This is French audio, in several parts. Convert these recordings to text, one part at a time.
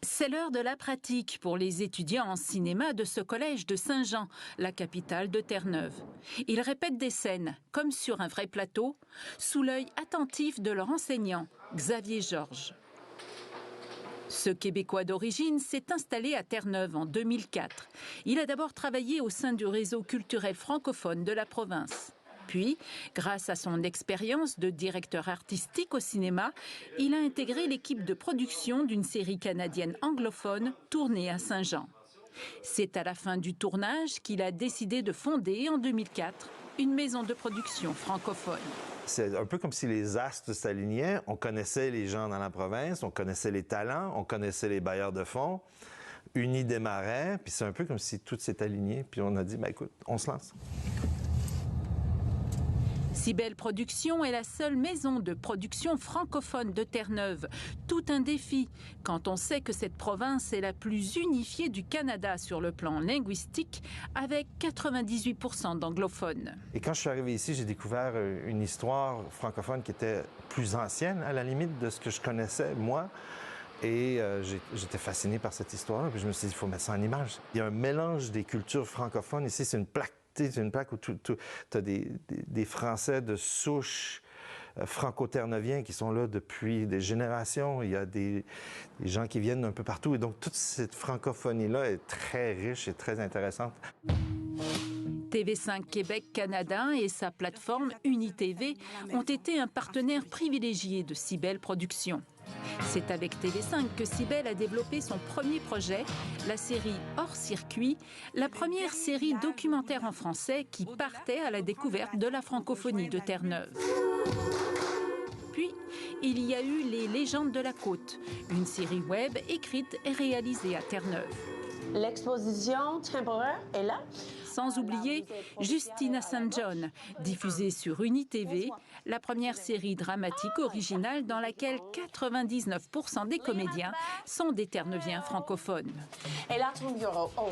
C'est l'heure de la pratique pour les étudiants en cinéma de ce collège de Saint-Jean, la capitale de Terre-Neuve. Ils répètent des scènes, comme sur un vrai plateau, sous l'œil attentif de leur enseignant, Xavier Georges. Ce Québécois d'origine s'est installé à Terre-Neuve en 2004. Il a d'abord travaillé au sein du réseau culturel francophone de la province. Puis, grâce à son expérience de directeur artistique au cinéma, il a intégré l'équipe de production d'une série canadienne anglophone tournée à Saint-Jean. C'est à la fin du tournage qu'il a décidé de fonder en 2004 une maison de production francophone. C'est un peu comme si les astres s'alignaient. On connaissait les gens dans la province, on connaissait les talents, on connaissait les bailleurs de fonds. Uni démarrait, puis c'est un peu comme si tout s'est aligné, puis on a dit, ben écoute, on se lance. Cybelle Productions est la seule maison de production francophone de Terre-Neuve. Tout un défi quand on sait que cette province est la plus unifiée du Canada sur le plan linguistique, avec 98% d'anglophones. Et quand je suis arrivé ici, j'ai découvert une histoire francophone qui était plus ancienne, à la limite, de ce que je connaissais, moi. Et j'étais fasciné par cette histoire-là, puis je me suis dit, il faut mettre ça en image. Il y a un mélange des cultures francophones. Ici, c'est une plaque. C'est une plaque où tu as des Français de souche franco-terneviens qui sont là depuis des générations. Il y a des gens qui viennent d'un peu partout. Et donc, toute cette francophonie-là est très riche et très intéressante. TV5 Québec Canada et sa plateforme UniTV ont été un partenaire privilégié de Cybelle Productions. C'est avec TV5 que Cybelle a développé son premier projet, la série Hors Circuit, la première série documentaire en français qui partait à la découverte de la francophonie de Terre-Neuve. Puis, il y a eu Les Légendes de la Côte, une série web écrite et réalisée à Terre-Neuve. L'exposition temporaire est là. Sans oublier Justine à St. John, diffusée sur UniTV, la première série dramatique originale dans laquelle 99% des comédiens sont des Terre-Neuviens francophones. Et là, ton bureau. Oh.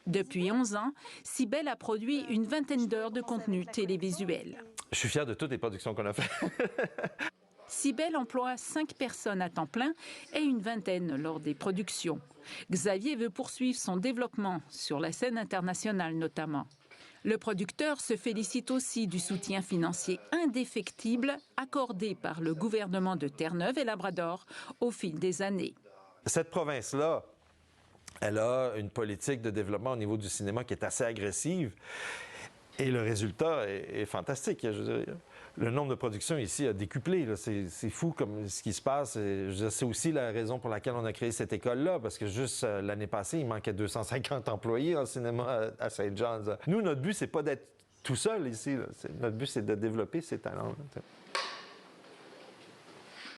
Depuis 11 ans, Cybelle a produit une vingtaine d'heures de contenu télévisuel. Je suis fier de toutes les productions qu'on a faites. Cybelle emploie 5 personnes à temps plein et une vingtaine lors des productions. Xavier veut poursuivre son développement, sur la scène internationale notamment. Le producteur se félicite aussi du soutien financier indéfectible accordé par le gouvernement de Terre-Neuve et Labrador au fil des années. Cette province-là, elle a une politique de développement au niveau du cinéma qui est assez agressive. Et le résultat est fantastique. Je veux dire, le nombre de productions ici a décuplé. C'est fou comme ce qui se passe. C'est aussi la raison pour laquelle on a créé cette école-là, parce que juste l'année passée, il manquait 250 employés en cinéma à St. John's. Nous, notre but, c'est pas d'être tout seul ici. Notre but, c'est de développer ces talents.